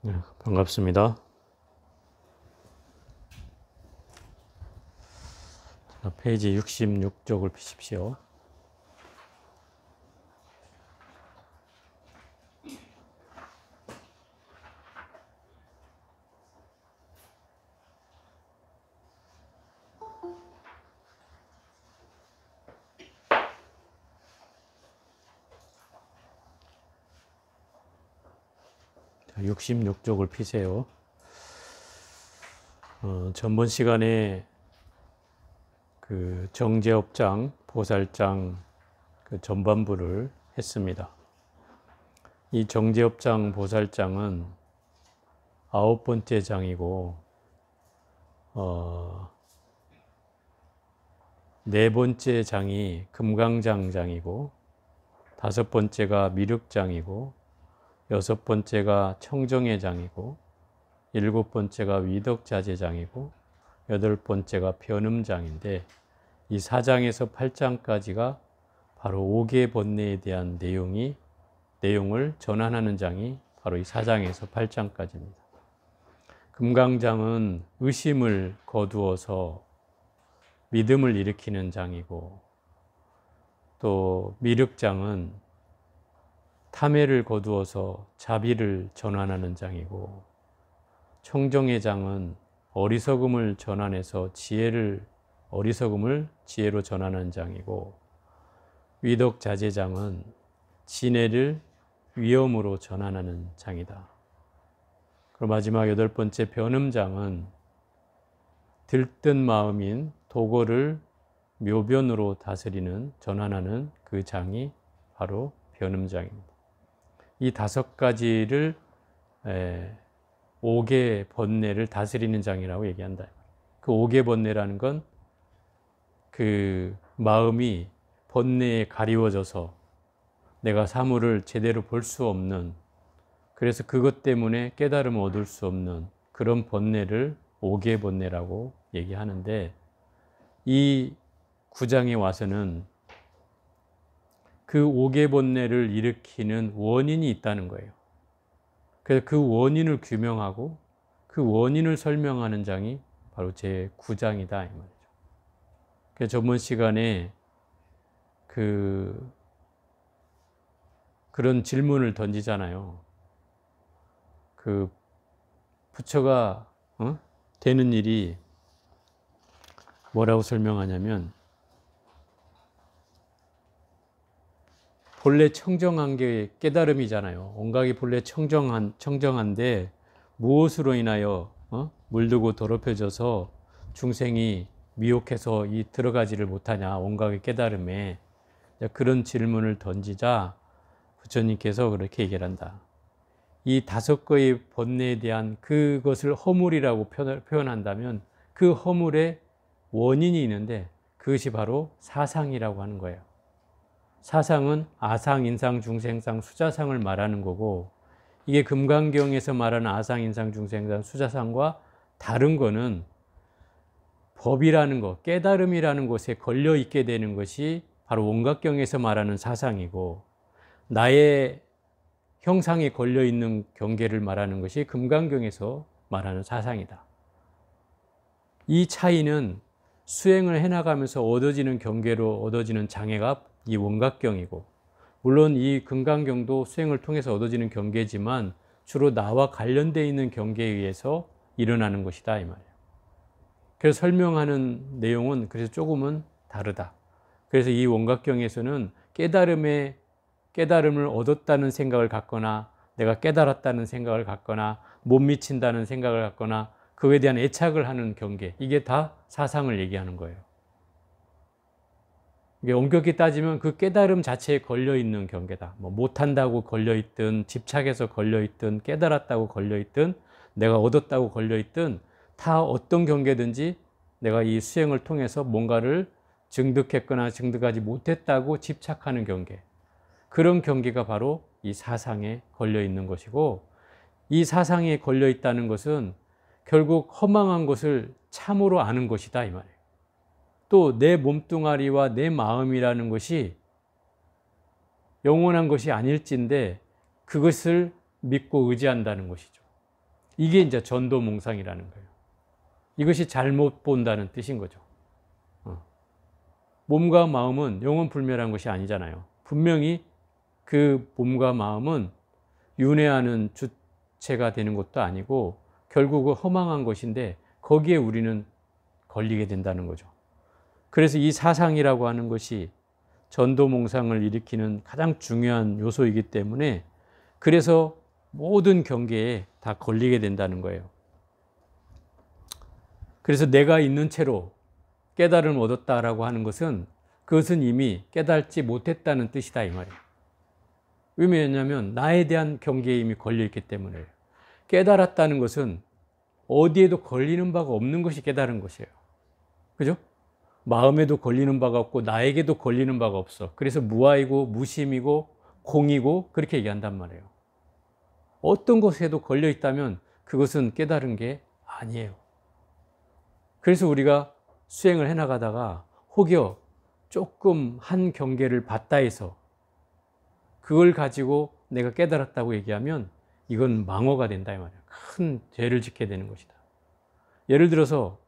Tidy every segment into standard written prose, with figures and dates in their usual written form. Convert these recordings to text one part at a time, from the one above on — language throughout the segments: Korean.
네, 반갑습니다. 자, 페이지 66쪽을 펴십시오. 자, 66쪽을 피세요. 전번 시간에 그 정제업장, 보살장 그 전반부를 했습니다. 이 정제업장, 보살장은 9번째 장이고, 4번째 장이 금강장장이고, 5번째가 미륵장이고, 6번째가 청정회장이고, 7번째가 위덕자재장이고, 8번째가 변음장인데, 이 4장에서 8장까지가 바로 5개 번뇌에 대한 내용을 전환하는 장이 바로 이 4장에서 8장까지입니다. 금강장은 의심을 거두어서 믿음을 일으키는 장이고, 또 미륵장은 탐해를 거두어서 자비를 전환하는 장이고, 청정회장은 어리석음을 전환해서 어리석음을 지혜로 전환하는 장이고, 위덕자재장은 진해를 위엄으로 전환하는 장이다. 그리고 마지막 8번째 변음장은 들뜬 마음인 도거를 묘변으로 다스리는, 전환하는 그 장이 바로 변음장입니다. 이 5가지를 5개 번뇌를 다스리는 장이라고 얘기한다. 그 5개 번뇌라는 건 그 마음이 번뇌에 가리워져서 내가 사물을 제대로 볼 수 없는, 그래서 그것 때문에 깨달음을 얻을 수 없는 그런 번뇌를 5개 번뇌라고 얘기하는데, 이 9장에 와서는 그 5개 번뇌를 일으키는 원인이 있다는 거예요. 그래서 그 원인을 규명하고 그 원인을 설명하는 장이 바로 제 9장이다 이 말이죠. 그래서 저번 시간에 그런 질문을 던지잖아요. 그 부처가 되는 일이 뭐라고 설명하냐면, 본래 청정한 게 깨달음이잖아요. 온각이 본래 청정한데 무엇으로 인하여 물들고 더럽혀져서 중생이 미혹해서 들어가지를 못하냐, 온각의 깨달음에. 그런 질문을 던지자 부처님께서 그렇게 얘기를 한다. 이 5개의 번뇌에 대한 그것을 허물이라고 표현한다면 그 허물의 원인이 있는데 그것이 바로 사상이라고 하는 거예요. 사상은 아상, 인상, 중생상, 수자상을 말하는 거고, 이게 금강경에서 말하는 아상, 인상, 중생상, 수자상과 다른 거는 법이라는 것, 깨달음이라는 것에 걸려 있게 되는 것이 바로 원각경에서 말하는 사상이고, 나의 형상에 걸려 있는 경계를 말하는 것이 금강경에서 말하는 사상이다. 이 차이는 수행을 해나가면서 얻어지는 경계로 얻어지는 장애가 이 원각경이고, 물론 이 금강경도 수행을 통해서 얻어지는 경계지만 주로 나와 관련되어 있는 경계에 의해서 일어나는 것이다 이 말이에요. 그래서 설명하는 내용은 그래서 조금은 다르다. 그래서 이 원각경에서는 깨달음을 얻었다는 생각을 갖거나, 내가 깨달았다는 생각을 갖거나, 못 미친다는 생각을 갖거나, 그거에 대한 애착을 하는 경계, 이게 다 사상을 얘기하는 거예요. 이게 엄격히 따지면 그 깨달음 자체에 걸려있는 경계다. 뭐 못한다고 걸려있든, 집착해서 걸려있든, 깨달았다고 걸려있든, 내가 얻었다고 걸려있든, 다 어떤 경계든지 내가 이 수행을 통해서 뭔가를 증득했거나 증득하지 못했다고 집착하는 경계, 그런 경계가 바로 이 사상에 걸려있는 것이고, 이 사상에 걸려있다는 것은 결국 허망한 것을 참으로 아는 것이다 이 말이에요. 또 내 몸뚱아리와 내 마음이라는 것이 영원한 것이 아닐진데 그것을 믿고 의지한다는 것이죠. 이게 이제 전도몽상이라는 거예요. 이것이 잘못 본다는 뜻인 거죠. 몸과 마음은 영원불멸한 것이 아니잖아요. 분명히 그 몸과 마음은 윤회하는 주체가 되는 것도 아니고 결국은 허망한 것인데 거기에 우리는 걸리게 된다는 거죠. 그래서 이 사상이라고 하는 것이 전도몽상을 일으키는 가장 중요한 요소이기 때문에 그래서 모든 경계에 다 걸리게 된다는 거예요. 그래서 내가 있는 채로 깨달음을 얻었다라고 하는 것은 그것은 이미 깨닫지 못했다는 뜻이다 이 말이에요. 왜냐하면 나에 대한 경계에 이미 걸려있기 때문에. 깨달았다는 것은 어디에도 걸리는 바가 없는 것이 깨달은 것이에요. 그죠? 마음에도 걸리는 바가 없고 나에게도 걸리는 바가 없어. 그래서 무아이고 무심이고 공이고 그렇게 얘기한단 말이에요. 어떤 것에도 걸려 있다면 그것은 깨달은 게 아니에요. 그래서 우리가 수행을 해나가다가 혹여 조금 한 경계를 받다 해서 그걸 가지고 내가 깨달았다고 얘기하면 이건 망어가 된다 이 말이에요. 큰 죄를 짓게 되는 것이다. 예를 들어서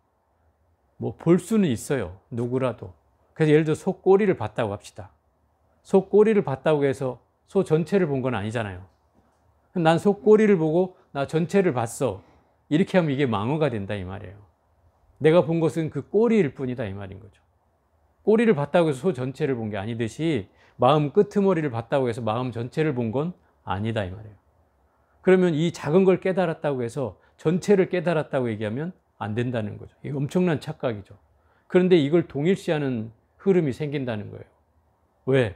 뭐 볼 수는 있어요. 누구라도. 그래서 예를 들어 소 꼬리를 봤다고 합시다. 소 꼬리를 봤다고 해서 소 전체를 본 건 아니잖아요. 난 소 꼬리를 보고 나 전체를 봤어. 이렇게 하면 이게 망어가 된다 이 말이에요. 내가 본 것은 그 꼬리일 뿐이다 이 말인 거죠. 꼬리를 봤다고 해서 소 전체를 본 게 아니듯이 마음 끄트머리를 봤다고 해서 마음 전체를 본 건 아니다 이 말이에요. 그러면 이 작은 걸 깨달았다고 해서 전체를 깨달았다고 얘기하면 안 된다는 거죠. 이게 엄청난 착각이죠. 그런데 이걸 동일시하는 흐름이 생긴다는 거예요. 왜?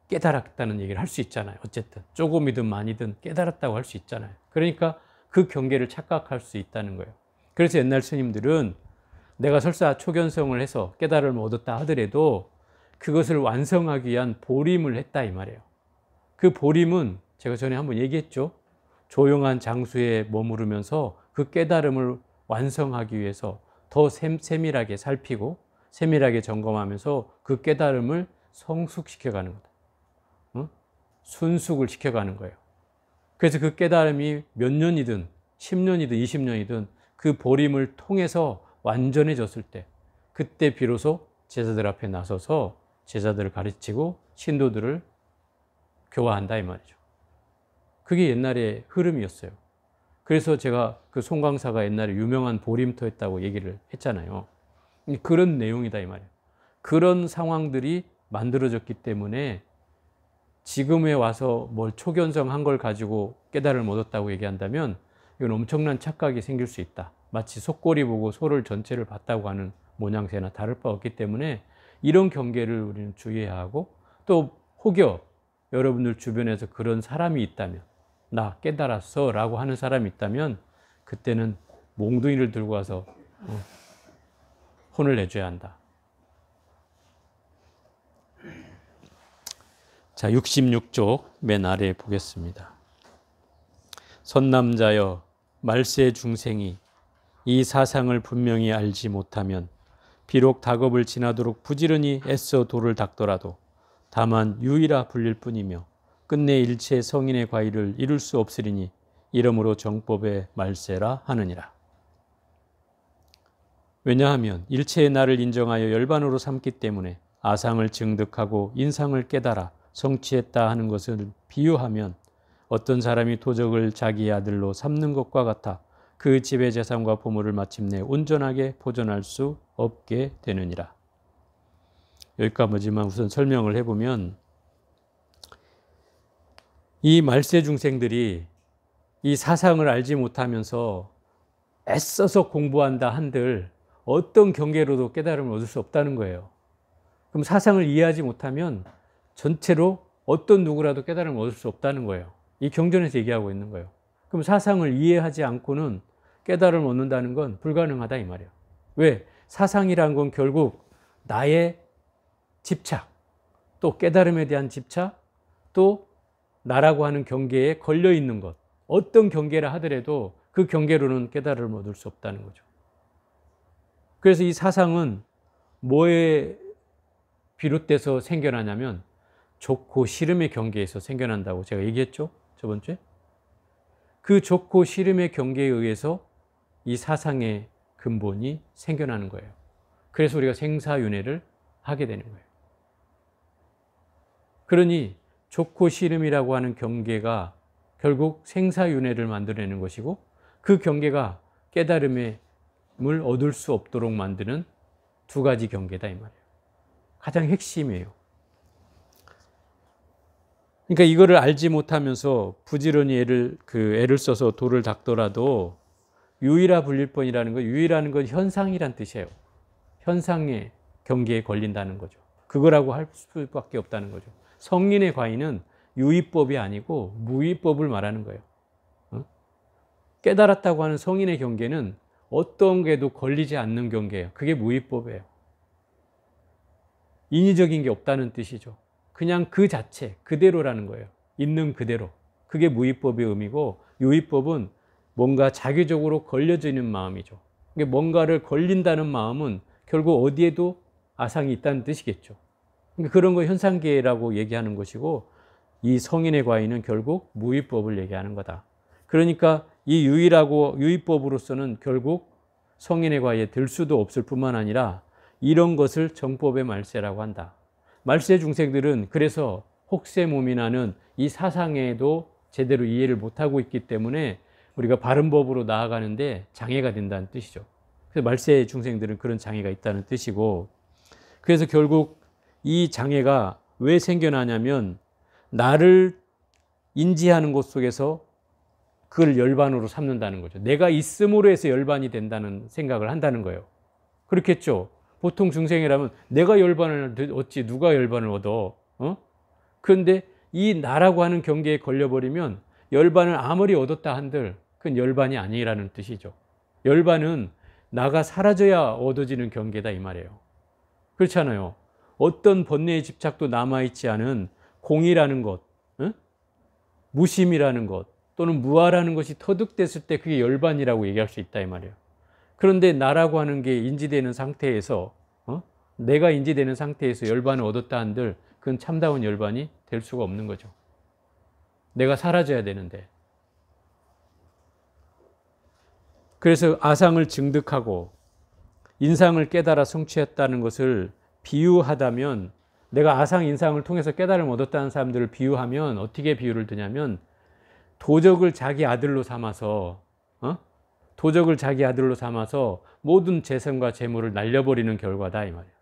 깨달았다는 얘기를 할 수 있잖아요. 어쨌든 조금이든 많이든 깨달았다고 할 수 있잖아요. 그러니까 그 경계를 착각할 수 있다는 거예요. 그래서 옛날 스님들은 내가 설사 초견성을 해서 깨달음을 얻었다 하더라도 그것을 완성하기 위한 보림을 했다 이 말이에요. 그 보림은 제가 전에 한번 얘기했죠. 조용한 장소에 머무르면서 그 깨달음을 완성하기 위해서 더 세밀하게 살피고 세밀하게 점검하면서 그 깨달음을 성숙시켜가는 거다. 순숙을 시켜가는 거예요. 그래서 그 깨달음이 몇 년이든 10년이든 20년이든 그 보림을 통해서 완전해졌을 때 그때 비로소 제자들 앞에 나서서 제자들을 가르치고 신도들을 교화한다 이 말이죠. 그게 옛날의 흐름이었어요. 그래서 제가 그 송광사가 옛날에 유명한 보림터였다고 얘기를 했잖아요. 그런 내용이다 이 말이에요. 그런 상황들이 만들어졌기 때문에 지금에 와서 뭘 초견성한 걸 가지고 깨달음을 얻었다고 얘기한다면 이건 엄청난 착각이 생길 수 있다. 마치 소꼬리 보고 소를 전체를 봤다고 하는 모양새나 다를 바 없기 때문에 이런 경계를 우리는 주의해야 하고 또 혹여 여러분들 주변에서 그런 사람이 있다면 나 깨달았어 라고 하는 사람이 있다면 그때는 몽둥이를 들고 와서 혼을 내줘야 한다. 자, 66쪽 맨 아래에 보겠습니다. 선남자여 말세 중생이 이 사상을 분명히 알지 못하면 비록 닭업을 지나도록 부지런히 애써 도를 닦더라도 다만 유이라 불릴 뿐이며 끝내 일체 성인의 과의를 이룰 수 없으리니 이러므로 정법의 말세라 하느니라. 왜냐하면 일체의 나를 인정하여 열반으로 삼기 때문에 아상을 증득하고 인상을 깨달아 성취했다 하는 것을 비유하면 어떤 사람이 도적을 자기의 아들로 삼는 것과 같아 그 집의 재산과 보물을 마침내 온전하게 보존할 수 없게 되느니라. 여기까지만 우선 설명을 해보면 이 말세 중생들이 이 사상을 알지 못하면서 애써서 공부한다 한들 어떤 경계로도 깨달음을 얻을 수 없다는 거예요. 그럼 사상을 이해하지 못하면 전체로 어떤 누구라도 깨달음을 얻을 수 없다는 거예요. 이 경전에서 얘기하고 있는 거예요. 그럼 사상을 이해하지 않고는 깨달음을 얻는다는 건 불가능하다 이 말이에요. 왜? 사상이란 건 결국 나의 집착, 또 깨달음에 대한 집착, 또 나라고 하는 경계에 걸려 있는 것, 어떤 경계라 하더라도 그 경계로는 깨달음을 얻을 수 없다는 거죠. 그래서 이 사상은 뭐에 비롯돼서 생겨나냐면 좋고 싫음의 경계에서 생겨난다고 제가 얘기했죠, 저번 주에. 그 좋고 싫음의 경계에 의해서 이 사상의 근본이 생겨나는 거예요. 그래서 우리가 생사윤회를 하게 되는 거예요. 그러니 좋고 싫음이라고 하는 경계가 결국 생사윤회를 만들어내는 것이고, 그 경계가 깨달음을 얻을 수 없도록 만드는 두 가지 경계다 이 말이에요. 가장 핵심이에요. 그러니까 이거를 알지 못하면서 부지런히 애를 써서 도를 닦더라도 유의라 불릴 뻔이라는 거, 유의라는 건 현상이란 뜻이에요. 현상의 경계에 걸린다는 거죠. 그거라고 할 수밖에 없다는 거죠. 성인의 과의는 유의법이 아니고 무의법을 말하는 거예요. 깨달았다고 하는 성인의 경계는 어떤 게도 걸리지 않는 경계예요. 그게 무의법이에요. 인위적인 게 없다는 뜻이죠. 그냥 그 자체, 그대로라는 거예요. 있는 그대로. 그게 무의법의 의미고, 유의법은 뭔가 자기적으로 걸려지는 마음이죠. 뭔가를 걸린다는 마음은 결국 어디에도 아상이 있다는 뜻이겠죠. 그런 거 현상계라고 얘기하는 것이고, 이 성인의 과의는 결국 무의법을 얘기하는 거다. 그러니까 이 유의법으로서는 결국 성인의 과의에 들 수도 없을 뿐만 아니라 이런 것을 정법의 말세라고 한다. 말세 중생들은 그래서 혹세무민하는 이 사상에도 제대로 이해를 못하고 있기 때문에 우리가 바른 법으로 나아가는데 장애가 된다는 뜻이죠. 그래서 말세 중생들은 그런 장애가 있다는 뜻이고, 그래서 결국 이 장애가 왜 생겨나냐면 나를 인지하는 것 속에서 그걸 열반으로 삼는다는 거죠. 내가 있음으로 해서 열반이 된다는 생각을 한다는 거예요. 그렇겠죠. 보통 중생이라면 내가 열반을 얻지 누가 열반을 얻어? 그런데 이 나라고 하는 경계에 걸려버리면 열반을 아무리 얻었다 한들 그건 열반이 아니라는 뜻이죠. 열반은 나가 사라져야 얻어지는 경계다 이 말이에요. 그렇잖아요. 어떤 번뇌의 집착도 남아있지 않은 공이라는 것, 무심이라는 것, 또는 무아라는 것이 터득됐을 때 그게 열반이라고 얘기할 수 있다 이 말이에요. 그런데 나라고 하는 게 인지되는 상태에서, 내가 인지되는 상태에서 열반을 얻었다 한들 그건 참다운 열반이 될 수가 없는 거죠. 내가 사라져야 되는데. 그래서 아상을 증득하고 인상을 깨달아 성취했다는 것을 비유하다면, 내가 아상 인상을 통해서 깨달음을 얻었다는 사람들을 비유하면 어떻게 비유를 드냐면, 도적을 자기 아들로 삼아서 모든 재산과 재물을 날려버리는 결과다 이 말이에요.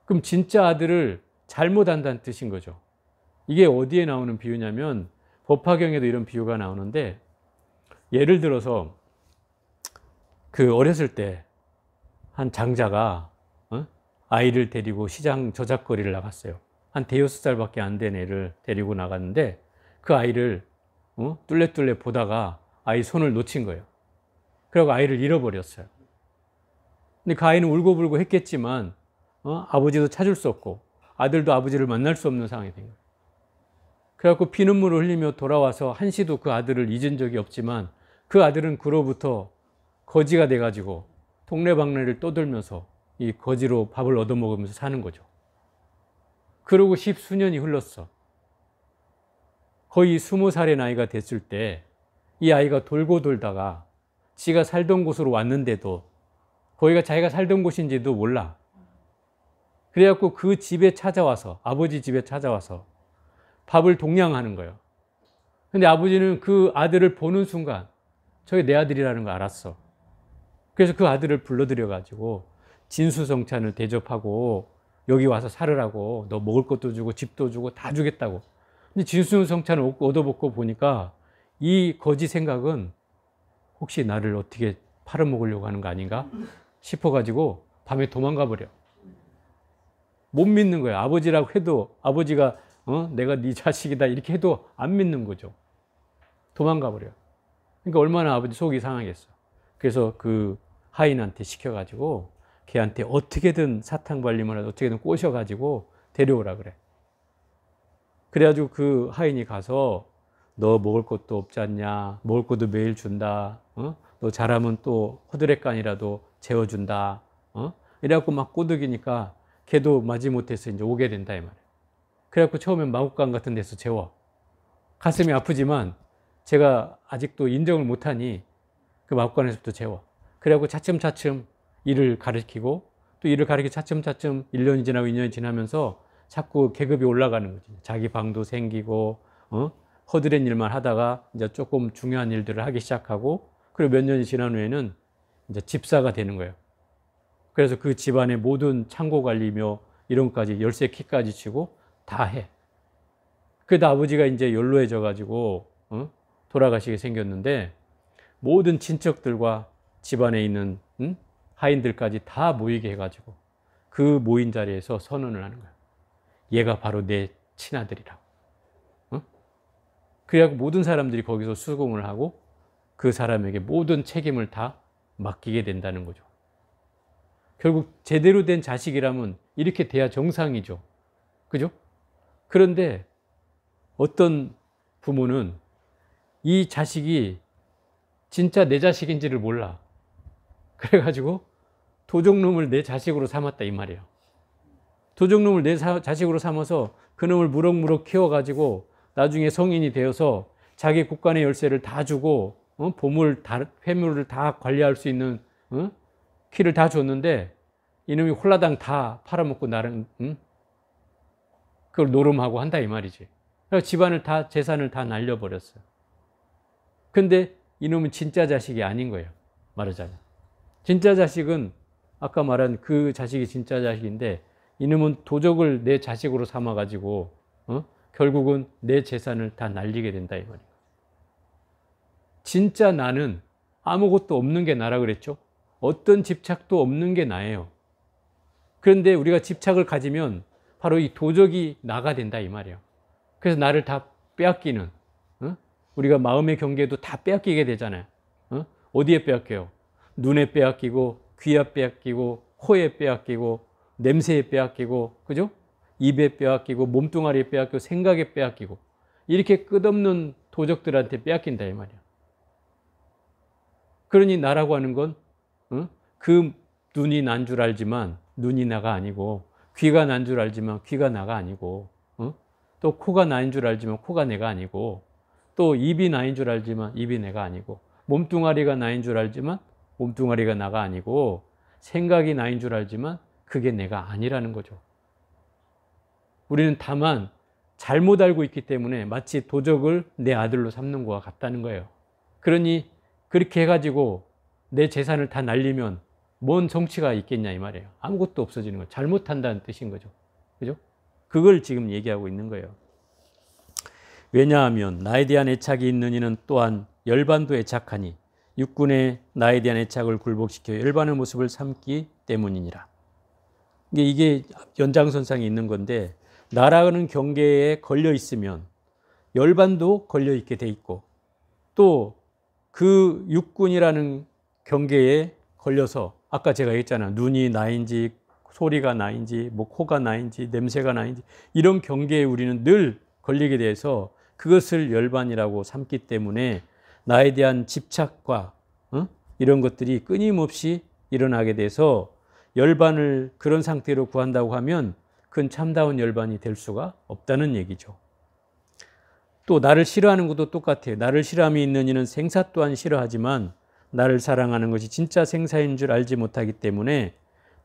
그럼 진짜 아들을 잘못한다는 뜻인 거죠. 이게 어디에 나오는 비유냐면 법화경에도 이런 비유가 나오는데, 예를 들어서 그 어렸을 때 한 장자가 아이를 데리고 시장 저작거리를 나갔어요. 한 대여섯 살밖에 안 된 애를 데리고 나갔는데 그 아이를 뚫레뚫레 보다가 아이 손을 놓친 거예요. 그리고 아이를 잃어버렸어요. 근데 그 아이는 울고불고 했겠지만 아버지도 찾을 수 없고 아들도 아버지를 만날 수 없는 상황이 된 거예요. 그래갖고 피눈물을 흘리며 돌아와서 한시도 그 아들을 잊은 적이 없지만 그 아들은 그로부터 거지가 돼가지고 동네방네를 떠돌면서 이 거지로 밥을 얻어먹으면서 사는 거죠. 그러고 10수년이 흘렀어. 거의 20살의 나이가 됐을 때 이 아이가 돌고 돌다가 지가 살던 곳으로 왔는데도 거기가 자기가 살던 곳인지도 몰라. 그래갖고 그 집에 찾아와서, 아버지 집에 찾아와서 밥을 동냥하는 거예요. 근데 아버지는 그 아들을 보는 순간 저게 내 아들이라는 걸 알았어. 그래서 그 아들을 불러들여가지고 진수성찬을 대접하고 여기 와서 살으라고, 너 먹을 것도 주고 집도 주고 다 주겠다고. 근데 진수성찬을 얻어먹고 보니까 이 거지 생각은 혹시 나를 어떻게 팔아먹으려고 하는 거 아닌가 싶어가지고 밤에 도망가 버려. 못 믿는 거예요. 아버지라고 해도, 아버지가 내가 네 자식이다 이렇게 해도 안 믿는 거죠. 도망가 버려요. 그러니까 얼마나 아버지 속이 상하겠어. 그래서 그 하인한테 시켜가지고 걔한테 어떻게든 사탕 발림을 해서 어떻게든 꼬셔가지고 데려오라 그래. 그래가지고 그 하인이 가서 너 먹을 것도 없지 않냐, 먹을 것도 매일 준다, 너 잘하면 또 호드렛간이라도 재워준다, 이래갖고 막 꼬드기니까 걔도 마지못해서 이제 오게 된다 이 말이야. 그래갖고 처음엔 마구간 같은 데서 재워. 가슴이 아프지만 제가 아직도 인정을 못하니 그 마법관에서부터 재워. 그래갖고 차츰차츰 일을 가르치고 또 일을 가르치고 차츰차츰 1년이 지나고 2년이 지나면서 자꾸 계급이 올라가는 거지. 자기 방도 생기고 허드렛 일만 하다가 이제 조금 중요한 일들을 하기 시작하고 그리고 몇 년이 지난 후에는 이제 집사가 되는 거예요. 그래서 그 집안의 모든 창고 관리며 이런 것까지 열쇠 키까지 치고 다 해. 그래도 아버지가 이제 연로해져 가지고 돌아가시게 생겼는데 모든 친척들과 집안에 있는 하인들까지 다 모이게 해가지고 그 모인 자리에서 선언을 하는 거야. 얘가 바로 내 친아들이라고. 그래갖고 모든 사람들이 거기서 수긍을 하고 그 사람에게 모든 책임을 다 맡기게 된다는 거죠. 결국 제대로 된 자식이라면 이렇게 돼야 정상이죠. 그죠? 그런데 어떤 부모는 이 자식이 진짜 내 자식인지를 몰라. 그래가지고 도적놈을 내 자식으로 삼았다 이 말이에요. 도적놈을 내 자식으로 삼아서 그놈을 무럭무럭 키워가지고 나중에 성인이 되어서 자기 국간의 열쇠를 다 주고 회물을 다 관리할 수 있는 키를 다 줬는데 이놈이 홀라당 다 팔아먹고 나름 그걸 노름하고 한다 이 말이지. 그래서 집안을 다 재산을 다 날려버렸어요. 근데 이놈은 진짜 자식이 아닌 거예요. 말하자면 진짜 자식은 아까 말한 그 자식이 진짜 자식인데 이놈은 도적을 내 자식으로 삼아가지고 결국은 내 재산을 다 날리게 된다 이 말이에요. 진짜 나는 아무것도 없는 게 나라 그랬죠. 어떤 집착도 없는 게 나예요. 그런데 우리가 집착을 가지면 바로 이 도적이 나가 된다 이 말이에요. 그래서 나를 다 빼앗기는 우리가 마음의 경계도 다 빼앗기게 되잖아요. 어디에 빼앗겨요? 눈에 빼앗기고 귀에 빼앗기고 코에 빼앗기고 냄새에 빼앗기고 그죠? 입에 빼앗기고 몸뚱아리에 빼앗기고 생각에 빼앗기고 이렇게 끝없는 도적들한테 빼앗긴다 이 말이야. 그러니 나라고 하는 건 그 눈이 난 줄 알지만 눈이 나가 아니고 귀가 난 줄 알지만 귀가 나가 아니고 또 코가 나인 줄 알지만 코가 내가 아니고 또 입이 나인 줄 알지만 입이 내가 아니고 몸뚱아리가 나인 줄 알지만 몸뚱아리가 나가 아니고 생각이 나인 줄 알지만 그게 내가 아니라는 거죠. 우리는 다만 잘못 알고 있기 때문에 마치 도적을 내 아들로 삼는 것과 같다는 거예요. 그러니 그렇게 해가지고 내 재산을 다 날리면 뭔 정치가 있겠냐 이 말이에요. 아무것도 없어지는 거예요. 잘못한다는 뜻인 거죠. 그죠? 그걸 지금 얘기하고 있는 거예요. 왜냐하면 나에 대한 애착이 있는 이는 또한 열반도 애착하니 육군에 나에 대한 애착을 굴복시켜 열반의 모습을 삼기 때문이니라. 이게 연장선상에 있는 건데 나라는 경계에 걸려 있으면 열반도 걸려 있게 돼 있고 또 그 육군이라는 경계에 걸려서 아까 제가 얘기했잖아요. 눈이 나인지 소리가 나인지 뭐 코가 나인지 냄새가 나인지 이런 경계에 우리는 늘 걸리게 돼서 그것을 열반이라고 삼기 때문에 나에 대한 집착과 이런 것들이 끊임없이 일어나게 돼서 열반을 그런 상태로 구한다고 하면 그건 참다운 열반이 될 수가 없다는 얘기죠. 또 나를 싫어하는 것도 똑같아요. 나를 싫어함이 있는 이는 생사 또한 싫어하지만 나를 사랑하는 것이 진짜 생사인 줄 알지 못하기 때문에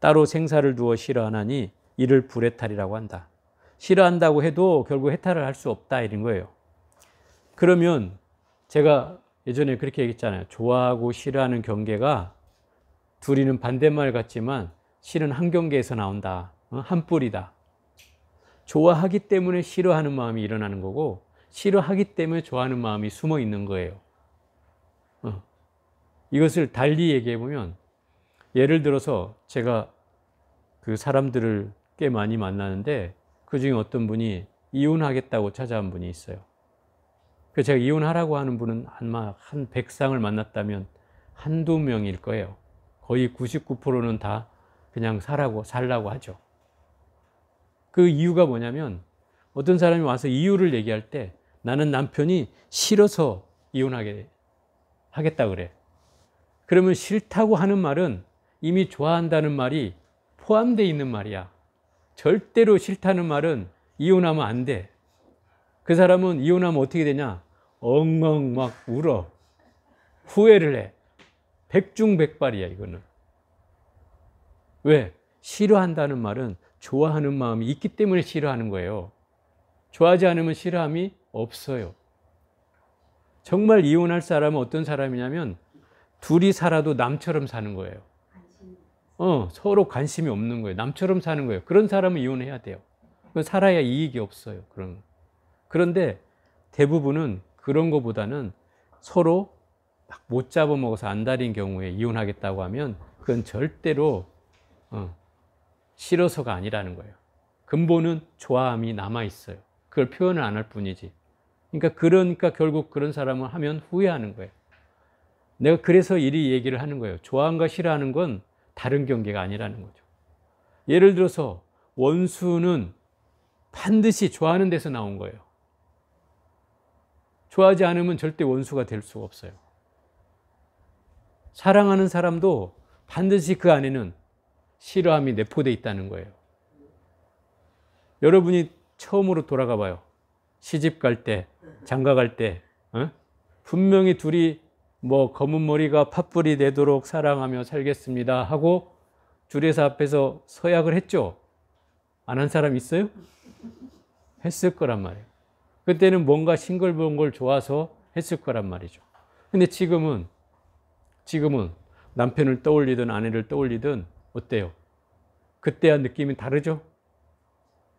따로 생사를 두어 싫어하나니 이를 불해탈이라고 한다. 싫어한다고 해도 결국 해탈을 할 수 없다 이런 거예요. 그러면 제가 예전에 그렇게 얘기했잖아요. 좋아하고 싫어하는 경계가 둘이는 반대말 같지만 실은 한 경계에서 나온다. 한 뿌리다. 좋아하기 때문에 싫어하는 마음이 일어나는 거고 싫어하기 때문에 좋아하는 마음이 숨어 있는 거예요. 이것을 달리 얘기해 보면 예를 들어서 제가 그 사람들을 꽤 많이 만나는데 그중에 어떤 분이 이혼하겠다고 찾아온 분이 있어요. 그래서 제가 이혼하라고 하는 분은 아마 한 100쌍을 만났다면 한두 명일 거예요. 거의 99%는 다 그냥 살라고 하죠. 그 이유가 뭐냐면 어떤 사람이 와서 이유를 얘기할 때 나는 남편이 싫어서 하겠다 그래. 그러면 싫다고 하는 말은 이미 좋아한다는 말이 포함되어 있는 말이야. 절대로 싫다는 말은 이혼하면 안 돼. 그 사람은 이혼하면 어떻게 되냐? 엉엉 막 울어. 후회를 해. 백중백발이야 이거는. 왜? 싫어한다는 말은 좋아하는 마음이 있기 때문에 싫어하는 거예요. 좋아하지 않으면 싫어함이 없어요. 정말 이혼할 사람은 어떤 사람이냐면 둘이 살아도 남처럼 사는 거예요. 서로 관심이 없는 거예요. 남처럼 사는 거예요. 그런 사람은 이혼해야 돼요. 살아야 이익이 없어요. 그런데 대부분은 그런 것보다는 서로 막 못 잡아먹어서 안달인 경우에 이혼하겠다고 하면 그건 절대로 싫어서가 아니라는 거예요. 근본은 좋아함이 남아있어요. 그걸 표현을 안 할 뿐이지. 그러니까 결국 그런 사람은 하면 후회하는 거예요. 내가 그래서 이리 얘기를 하는 거예요. 좋아함과 싫어하는 건 다른 경계가 아니라는 거죠. 예를 들어서 원수는 반드시 좋아하는 데서 나온 거예요. 좋아하지 않으면 절대 원수가 될 수가 없어요. 사랑하는 사람도 반드시 그 안에는 싫어함이 내포되어 있다는 거예요. 여러분이 처음으로 돌아가 봐요. 시집 갈 때, 장가 갈 때, 분명히 둘이 뭐 검은 머리가 팥불이 되도록 사랑하며 살겠습니다 하고 주례사 앞에서 서약을 했죠. 안 한 사람 있어요? 했을 거란 말이에요. 그때는 뭔가 싱글벙글 좋아서 했을 거란 말이죠. 근데 지금은 남편을 떠올리든 아내를 떠올리든 어때요? 그때와 느낌이 다르죠?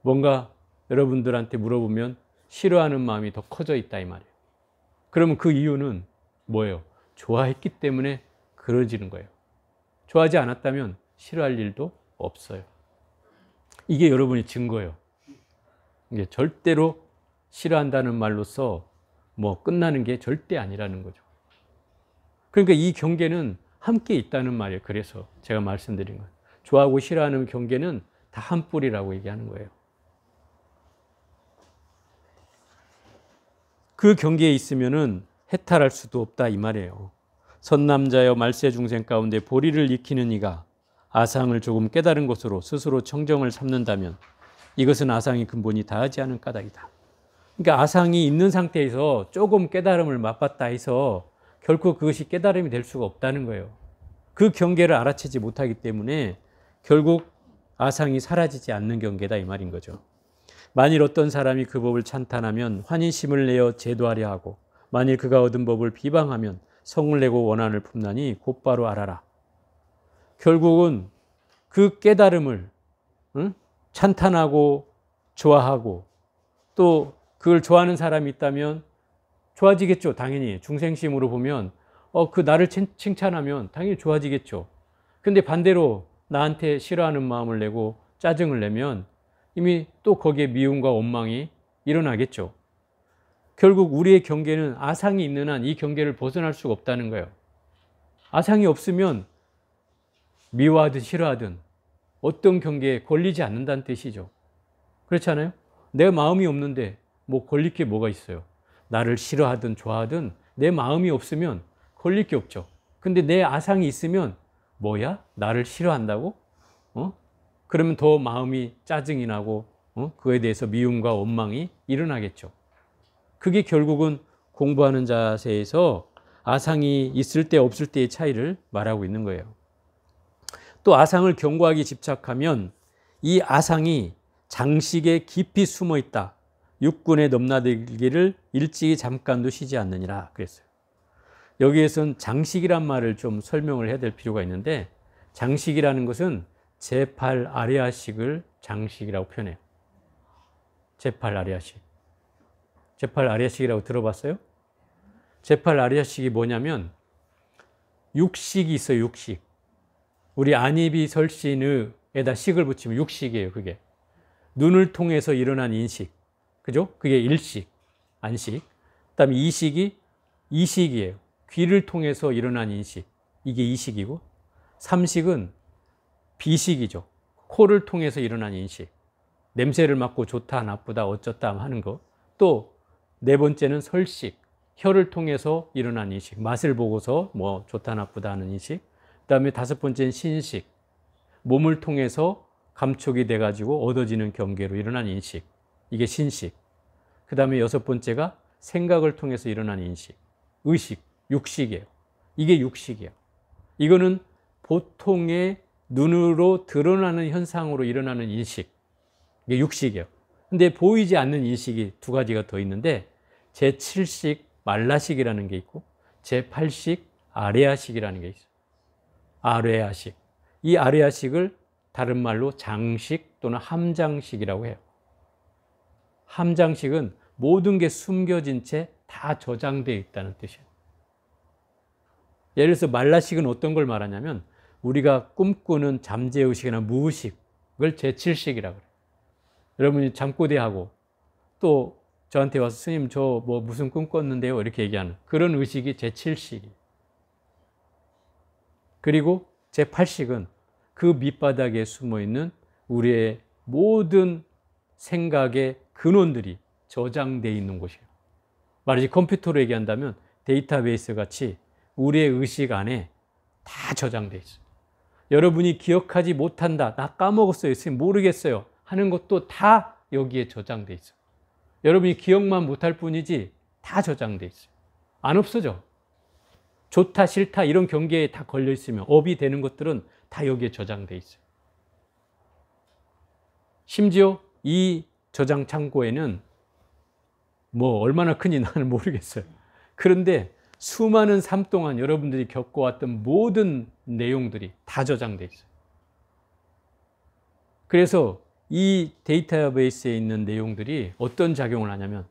뭔가 여러분들한테 물어보면 싫어하는 마음이 더 커져 있다 이 말이에요. 그러면 그 이유는 뭐예요? 좋아했기 때문에 그러지는 거예요. 좋아하지 않았다면 싫어할 일도 없어요. 이게 여러분의 증거예요. 이게 절대로 싫어한다는 말로써 뭐 끝나는 게 절대 아니라는 거죠. 그러니까 이 경계는 함께 있다는 말이에요. 그래서 제가 말씀드린 거예요. 좋아하고 싫어하는 경계는 다 한 뿌리라고 얘기하는 거예요. 그 경계에 있으면은 해탈할 수도 없다 이 말이에요. 선남자여 말세 중생 가운데 보리를 익히는 이가 아상을 조금 깨달은 것으로 스스로 청정을 삼는다면 이것은 아상의 근본이 다하지 않은 까닭이다. 그러니까 아상이 있는 상태에서 조금 깨달음을 맛봤다 해서 결코 그것이 깨달음이 될 수가 없다는 거예요. 그 경계를 알아채지 못하기 때문에 결국 아상이 사라지지 않는 경계다 이 말인 거죠. 만일 어떤 사람이 그 법을 찬탄하면 환희심을 내어 제도하려 하고 만일 그가 얻은 법을 비방하면 성을 내고 원한을 품나니 곧바로 알아라. 결국은 그 깨달음을 찬탄하고 좋아하고 또 그걸 좋아하는 사람이 있다면 좋아지겠죠. 당연히 중생심으로 보면 그 나를 칭찬하면 당연히 좋아지겠죠. 근데 반대로 나한테 싫어하는 마음을 내고 짜증을 내면 이미 또 거기에 미움과 원망이 일어나겠죠. 결국 우리의 경계는 아상이 있는 한 이 경계를 벗어날 수가 없다는 거예요. 아상이 없으면 미워하든 싫어하든 어떤 경계에 걸리지 않는다는 뜻이죠. 그렇잖아요? 내 마음이 없는데 뭐 걸릴 게 뭐가 있어요? 나를 싫어하든 좋아하든 내 마음이 없으면 걸릴 게 없죠. 근데 내 아상이 있으면 뭐야? 나를 싫어한다고? 그러면 더 마음이 짜증이 나고 그에 대해서 미움과 원망이 일어나겠죠. 그게 결국은 공부하는 자세에서 아상이 있을 때 없을 때의 차이를 말하고 있는 거예요. 또 아상을 견고하게 집착하면 이 아상이 장식에 깊이 숨어 있다. 육군에 넘나들기를 일찍이 잠깐도 쉬지 않느니라 그랬어요. 여기에선 장식이란 말을 좀 설명을 해야 될 필요가 있는데 장식이라는 것은 제8 아리아식을 장식이라고 표현해요. 제8 아리아식. 제8 아리아식이라고 들어봤어요? 제8 아리아식이 뭐냐면 육식이 있어요. 육식. 우리 안입이 설신의에다 식을 붙이면 육식이에요. 그게. 눈을 통해서 일어난 인식. 그죠? 그게 일식, 안식. 그다음에 이식이 이식이에요. 귀를 통해서 일어난 인식. 이게 이식이고. 삼식은 비식이죠. 코를 통해서 일어난 인식. 냄새를 맡고 좋다, 나쁘다, 어쩌다 하는 거. 또 네 번째는 설식. 혀를 통해서 일어난 인식. 맛을 보고서 뭐 좋다, 나쁘다 하는 인식. 그다음에 다섯 번째는 신식. 몸을 통해서 감촉이 돼가지고 얻어지는 경계로 일어난 인식. 이게 신식. 그 다음에 여섯 번째가 생각을 통해서 일어나는 인식, 의식, 육식이에요. 이게 육식이에요. 이거는 보통의 눈으로 드러나는 현상으로 일어나는 인식, 이게 육식이에요. 근데 보이지 않는 인식이 두 가지가 더 있는데 제7식 말라식이라는 게 있고 제8식 아레아식이라는 게 있어요. 아레아식. 이 아레아식을 다른 말로 장식 또는 함장식이라고 해요. 함장식은 모든 게 숨겨진 채 다 저장되어 있다는 뜻이에요. 예를 들어서 말라식은 어떤 걸 말하냐면 우리가 꿈꾸는 잠재의식이나 무의식을 제7식이라고 그래요. 여러분이 잠꼬대하고 또 저한테 와서 스님 저 뭐 무슨 꿈 꿨는데요 이렇게 얘기하는 그런 의식이 제7식이에요. 그리고 제8식은 그 밑바닥에 숨어있는 우리의 모든 생각의 근원들이 저장되어 있는 곳이에요. 말하지 컴퓨터로 얘기한다면 데이터베이스 같이 우리의 의식 안에 다 저장되어 있어요. 여러분이 기억하지 못한다, 나 까먹었어요, 모르겠어요 하는 것도 다 여기에 저장되어 있어요. 여러분이 기억만 못할 뿐이지 다 저장되어 있어요. 안 없어져. 좋다 싫다 이런 경계에 다 걸려 있으면 업이 되는 것들은 다 여기에 저장되어 있어요. 심지어 이 저장 창고에는 뭐 얼마나 큰지 나는 모르겠어요. 그런데 수많은 삶 동안 여러분들이 겪어왔던 모든 내용들이 다 저장되어 있어요. 그래서 이 데이터베이스에 있는 내용들이 어떤 작용을 하냐면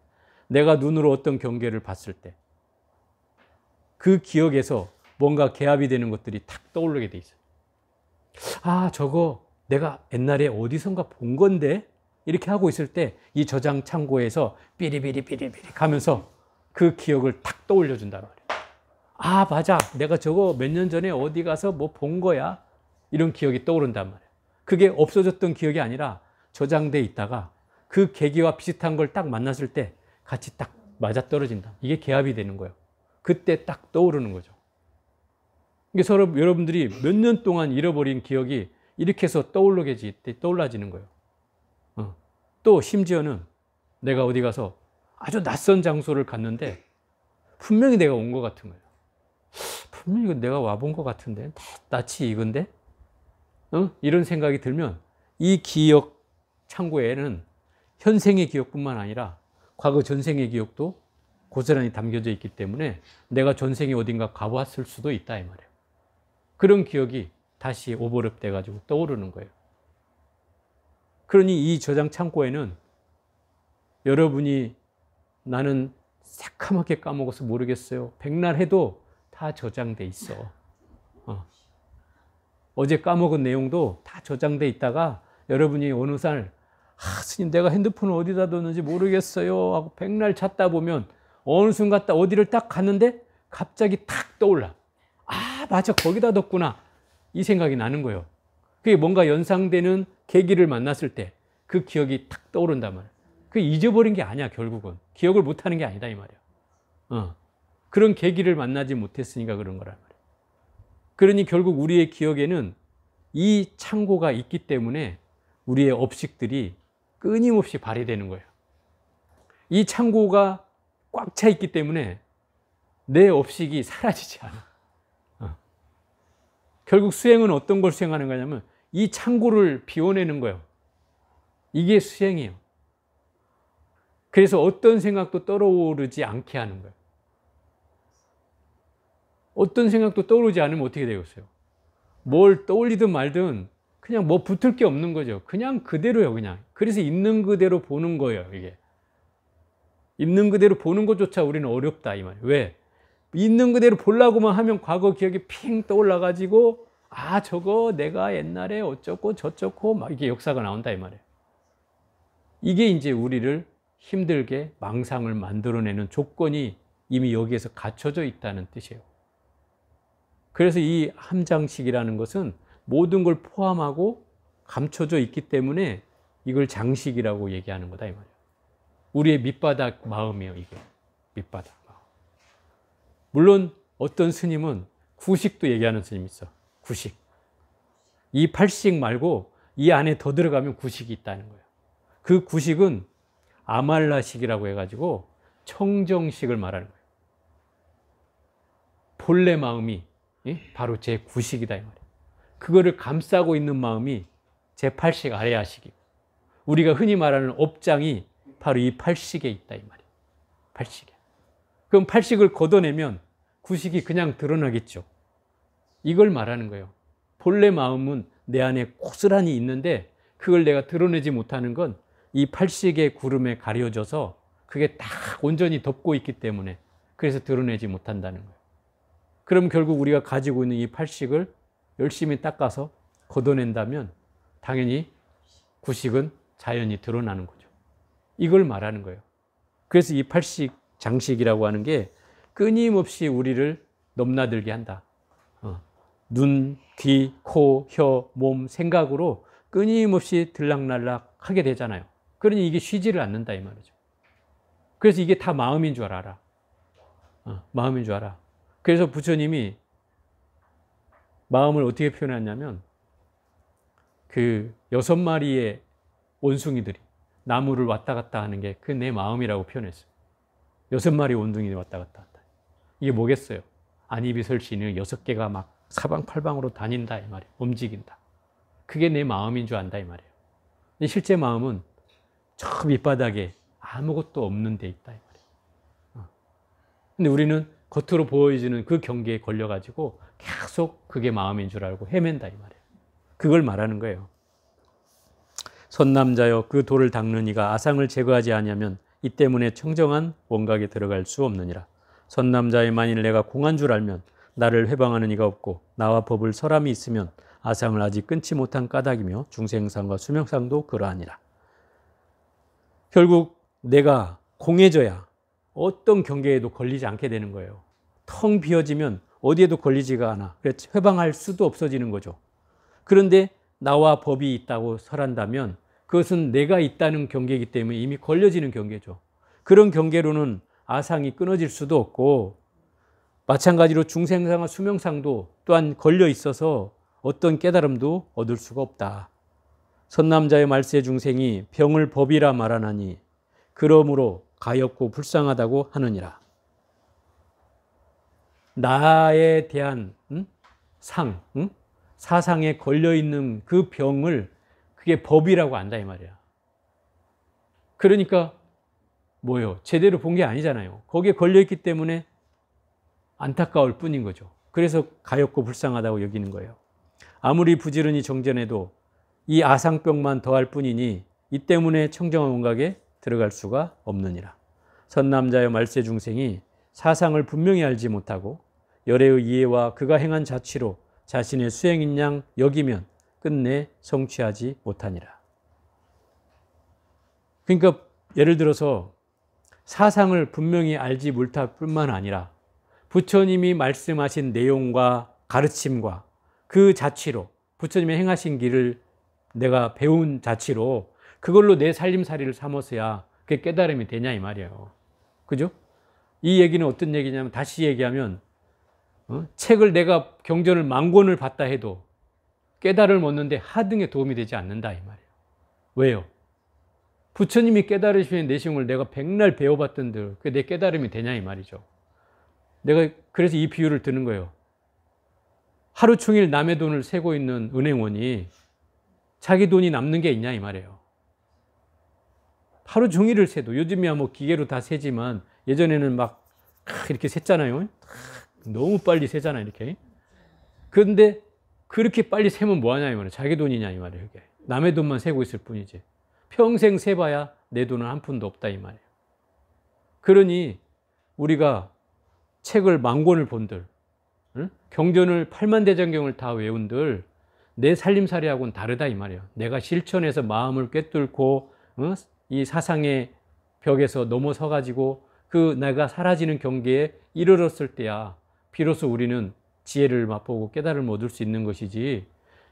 내가 눈으로 어떤 경계를 봤을 때 그 기억에서 뭔가 개합이 되는 것들이 탁 떠오르게 돼 있어요. 아, 저거 내가 옛날에 어디선가 본 건데? 이렇게 하고 있을 때 이 저장 창고에서 삐리삐리 가면서 그 기억을 탁 떠올려 준단 말이에요. 아, 맞아. 내가 저거 몇 년 전에 어디 가서 뭐 본 거야. 이런 기억이 떠오른단 말이에요. 그게 없어졌던 기억이 아니라 저장돼 있다가 그 계기와 비슷한 걸 딱 만났을 때 같이 딱 맞아떨어진다. 이게 개합이 되는 거예요. 그때 딱 떠오르는 거죠. 이게 서로 여러분들이 몇 년 동안 잃어버린 기억이 이렇게 해서 떠올라지는 거예요. 또 심지어는 내가 어디 가서 아주 낯선 장소를 갔는데 분명히 내가 온 것 같은 거예요. 분명히 이거 내가 와본 것 같은데 낯이 익은데? 이런 생각이 들면 이 기억 창고에는 현생의 기억뿐만 아니라 과거 전생의 기억도 고스란히 담겨져 있기 때문에 내가 전생에 어딘가 가봤을 수도 있다 이 말이에요. 그런 기억이 다시 오버랩 돼가지고 떠오르는 거예요. 그러니 이 저장 창고에는 여러분이 나는 새카맣게 까먹어서 모르겠어요. 백날 해도 다 저장돼 있어. 어제 까먹은 내용도 다 저장돼 있다가 여러분이 어느 날 스님 내가 핸드폰을 어디다 뒀는지 모르겠어요 하고 백날 찾다 보면 어느 순간 딱 어디를 딱 갔는데 갑자기 탁 떠올라. 아, 맞아. 거기다 뒀구나. 이 생각이 나는 거예요. 그게 뭔가 연상되는 계기를 만났을 때 그 기억이 탁 떠오른단 말이에요. 그게 잊어버린 게 아니야, 결국은. 기억을 못하는 게 아니다, 이 말이야. 그런 계기를 만나지 못했으니까 그런 거란 말이에요. 그러니 결국 우리의 기억에는 이 창고가 있기 때문에 우리의 업식들이 끊임없이 발휘되는 거예요. 이 창고가 꽉 차 있기 때문에 내 업식이 사라지지 않아. 결국 수행은 어떤 걸 수행하는 거냐면 이 창고를 비워내는 거예요. 이게 수행이에요. 그래서 어떤 생각도 떠오르지 않게 하는 거예요. 어떤 생각도 떠오르지 않으면 어떻게 되겠어요? 뭘 떠올리든 말든 그냥 뭐 붙을 게 없는 거죠. 그냥 그대로요, 그냥. 그래서 있는 그대로 보는 거예요, 이게. 있는 그대로 보는 것조차 우리는 어렵다, 이 말이에요. 왜? 있는 그대로 보려고만 하면 과거 기억이 핑 떠올라가지고, 아, 저거 내가 옛날에 어쩌고 저쩌고, 막 이게 역사가 나온다, 이 말이에요. 이게 이제 우리를 힘들게 망상을 만들어내는 조건이 이미 여기에서 갖춰져 있다는 뜻이에요. 그래서 이 함장식이라는 것은 모든 걸 포함하고 감춰져 있기 때문에 이걸 장식이라고 얘기하는 거다, 이 말이에요. 우리의 밑바닥 마음이에요, 이게. 밑바닥 마음. 물론 어떤 스님은 구식도 얘기하는 스님이 있어. 구식. 이 8식 말고 이 안에 더 들어가면 구식이 있다는 거예요. 그 구식은 아말라식이라고 해가지고 청정식을 말하는 거예요. 본래 마음이 바로 제9식이다 이 말이에요. 그거를 감싸고 있는 마음이 제8식 아레아식이고, 우리가 흔히 말하는 업장이 바로 이 8식에 있다 이 말이에요. 8식에. 그럼 8식을 걷어내면 9식이 그냥 드러나겠죠. 이걸 말하는 거예요. 본래 마음은 내 안에 고스란히 있는데 그걸 내가 드러내지 못하는 건 이 8식의 구름에 가려져서 그게 딱 온전히 덮고 있기 때문에 그래서 드러내지 못한다는 거예요. 그럼 결국 우리가 가지고 있는 이 8식을 열심히 닦아서 걷어낸다면 당연히 9식은 자연히 드러나는 거죠. 이걸 말하는 거예요. 그래서 이 8식 장식이라고 하는 게 끊임없이 우리를 넘나들게 한다. 눈, 귀, 코, 혀, 몸, 생각으로 끊임없이 들락날락 하게 되잖아요. 그러니 이게 쉬지를 않는다 이 말이죠. 그래서 이게 다 마음인 줄 알아. 마음인 줄 알아. 그래서 부처님이 마음을 어떻게 표현했냐면 그 6마리의 원숭이들이 나무를 왔다 갔다 하는 게 그 내 마음이라고 표현했어요. 6마리 원숭이들이 왔다 갔다 한다. 이게 뭐겠어요? 안입이 설치는 6개가 막 사방팔방으로 다닌다 이 말이에요. 움직인다. 그게 내 마음인 줄 안다 이 말이에요. 근데 실제 마음은 저 밑바닥에 아무것도 없는 데 있다 이 말이에요. 근데 우리는 겉으로 보여지는 그 경계에 걸려가지고 계속 그게 마음인 줄 알고 헤맨다 이 말이에요. 그걸 말하는 거예요. 선남자여 그 돌을 닦는 이가 아상을 제거하지 아니하면 이 때문에 청정한 원각에 들어갈 수 없느니라. 선남자의 만일 내가 공한 줄 알면 나를 회방하는 이가 없고 나와 법을 설함이 있으면 아상을 아직 끊지 못한 까닭이며 중생상과 수명상도 그러하니라. 결국 내가 공해져야 어떤 경계에도 걸리지 않게 되는 거예요. 텅 비어지면 어디에도 걸리지가 않아. 그래서 회방할 수도 없어지는 거죠. 그런데 나와 법이 있다고 설한다면 그것은 내가 있다는 경계이기 때문에 이미 걸려지는 경계죠. 그런 경계로는 아상이 끊어질 수도 없고 마찬가지로 중생상과 수명상도 또한 걸려 있어서 어떤 깨달음도 얻을 수가 없다. 선남자의 말세 중생이 병을 법이라 말하나니 그러므로 가엾고 불쌍하다고 하느니라. 나에 대한 사상에 걸려있는 그 병을 그게 법이라고 안다 이 말이야. 그러니까 뭐예요? 제대로 본 게 아니잖아요. 거기에 걸려있기 때문에 안타까울 뿐인 거죠. 그래서 가엾고 불쌍하다고 여기는 거예요. 아무리 부지런히 정전해도 이 아상병만 더할 뿐이니 이 때문에 청정한 원각에 들어갈 수가 없느니라. 선남자여 말세 중생이 사상을 분명히 알지 못하고 열애의 이해와 그가 행한 자취로 자신의 수행인 양 여기면 끝내 성취하지 못하니라. 그러니까 예를 들어서 사상을 분명히 알지 못할 뿐만 아니라 부처님이 말씀하신 내용과 가르침과 그 자취로 부처님이 행하신 길을 내가 배운 자취로 그걸로 내 살림살이를 삼아서야 그게 깨달음이 되냐 이 말이에요. 그죠? 이 얘기는 어떤 얘기냐면 다시 얘기하면 책을 내가 경전을 10,000권을 봤다 해도 깨달음을 얻는데 하등에 도움이 되지 않는다 이 말이에요. 왜요? 부처님이 깨달으시는 내용을 내가 백날 배워봤던들 그게 내 깨달음이 되냐 이 말이죠. 내가 그래서 이 비유를 드는 거예요. 하루 종일 남의 돈을 세고 있는 은행원이 자기 돈이 남는 게 있냐 이 말이에요. 하루 종일을 세도 요즘이야 뭐 기계로 다 세지만 예전에는 막 이렇게 셌잖아요. 너무 빨리 세잖아요 이렇게. 그런데 그렇게 빨리 세면 뭐하냐 이 말이에요. 자기 돈이냐 이 말이에요. 이게. 남의 돈만 세고 있을 뿐이지 평생 세봐야 내 돈은 한 푼도 없다 이 말이에요. 그러니 우리가 책을 10,000권을 본들, 경전을 80,000대장경을 다 외운들 내 살림살이하고는 다르다 이 말이에요. 내가 실천해서 마음을 꿰뚫고 이 사상의 벽에서 넘어서 가지고 그 내가 사라지는 경계에 이르렀을 때야 비로소 우리는 지혜를 맛보고 깨달음을 얻을 수 있는 것이지,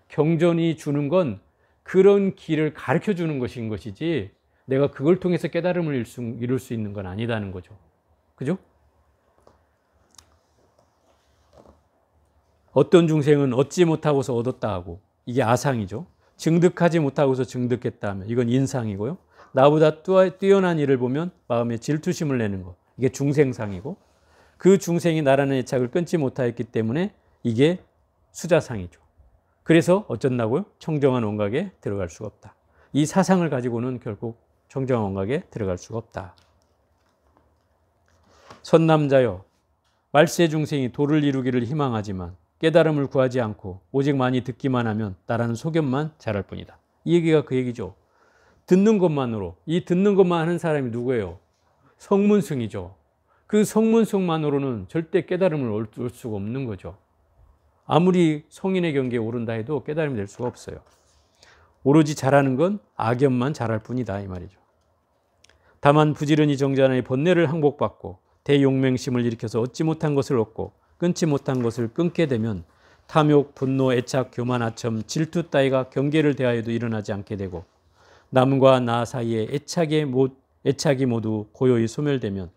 경전이 주는 건 그런 길을 가르쳐 주는 것인 것이지 내가 그걸 통해서 깨달음을 이룰 수 있는 건 아니다는 거죠. 그죠? 어떤 중생은 얻지 못하고서 얻었다 하고 이게 아상이죠. 증득하지 못하고서 증득했다 하면 이건 인상이고요. 나보다 뛰어난 일을 보면 마음에 질투심을 내는 거 이게 중생상이고, 그 중생이 나라는 애착을 끊지 못하였기 때문에 이게 수자상이죠. 그래서 어쩐다고요? 청정한 원각에 들어갈 수가 없다. 이 사상을 가지고는 결국 청정한 원각에 들어갈 수가 없다. 선남자여, 말세 중생이 도를 이루기를 희망하지만 깨달음을 구하지 않고 오직 많이 듣기만 하면 나라는 소견만 자랄 뿐이다. 이 얘기가 그 얘기죠. 듣는 것만으로, 이 듣는 것만 하는 사람이 누구예요? 성문승이죠. 그 성문승만으로는 절대 깨달음을 얻을 수가 없는 거죠. 아무리 성인의 경계에 오른다 해도 깨달음이 될 수가 없어요. 오로지 잘하는 건 악연만 잘할 뿐이다, 이 말이죠. 다만 부지런히 정자나의 번뇌를 항복받고 대용맹심을 일으켜서 얻지 못한 것을 얻고 끊지 못한 것을 끊게 되면 탐욕, 분노, 애착, 교만, 아첨, 질투 따위가 경계를 대하여도 일어나지 않게 되고 남과 나 사이에 애착이 모두 고요히 소멸되면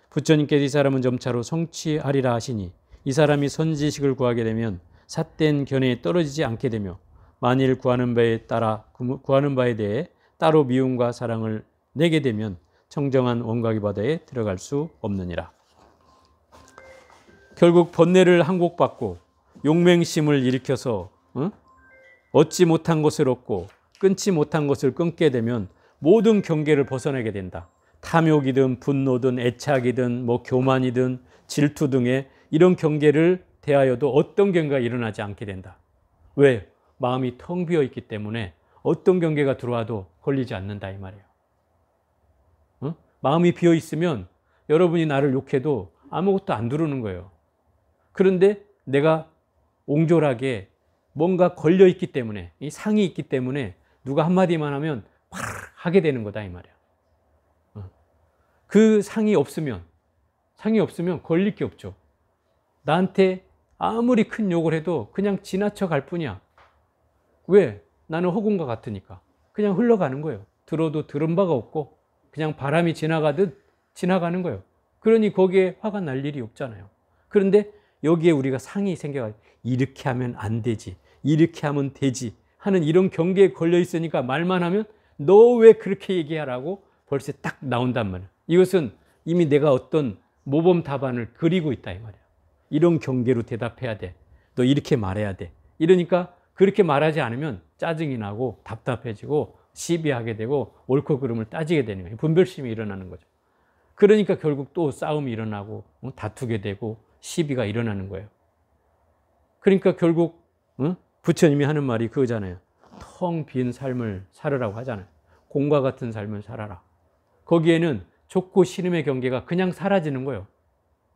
부처님께서 이 사람은 점차로 성취하리라 하시니 이 사람이 선지식을 구하게 되면 삿된 견해에 떨어지지 않게 되며 만일 구하는 바에 대해 따로 미움과 사랑을 내게 되면 청정한 원각의 바다에 들어갈 수 없느니라. 결국 번뇌를 항복받고 용맹심을 일으켜서 얻지 못한 것을 얻고 끊지 못한 것을 끊게 되면 모든 경계를 벗어나게 된다. 탐욕이든 분노든 애착이든 교만이든 질투 등의 이런 경계를 대하여도 어떤 경계가 일어나지 않게 된다. 왜? 마음이 텅 비어 있기 때문에 어떤 경계가 들어와도 걸리지 않는다, 이 말이에요. 마음이 비어 있으면 여러분이 나를 욕해도 아무것도 안 들어오는 거예요. 그런데 내가 옹졸하게 뭔가 걸려 있기 때문에, 이 상이 있기 때문에 누가 한마디만 하면 팍 하게 되는 거다, 이 말이야. 그 상이 없으면 걸릴 게 없죠. 나한테 아무리 큰 욕을 해도 그냥 지나쳐 갈 뿐이야. 왜? 나는 허공과 같으니까. 그냥 흘러가는 거예요. 들어도 들은 바가 없고 그냥 바람이 지나가듯 지나가는 거예요. 그러니 거기에 화가 날 일이 없잖아요. 그런데 여기에 우리가 상이 생겨가지고 이렇게 하면 안 되지, 이렇게 하면 되지 하는 이런 경계에 걸려 있으니까 말만 하면 너 왜 그렇게 얘기하라고 벌써 딱 나온단 말이에요. 이것은 이미 내가 어떤 모범 답안을 그리고 있다, 이 말이에요. 이런 경계로 대답해야 돼. 너 이렇게 말해야 돼. 이러니까 그렇게 말하지 않으면 짜증이 나고 답답해지고 시비하게 되고 옳고 그름을 따지게 되는 거예요. 분별심이 일어나는 거죠. 그러니까 결국 또 싸움이 일어나고 다투게 되고 시비가 일어나는 거예요. 그러니까 결국 부처님이 하는 말이 그거잖아요. 텅 빈 삶을 살으라고 하잖아요. 공과 같은 삶을 살아라. 거기에는 좋고 싫음의 경계가 그냥 사라지는 거예요.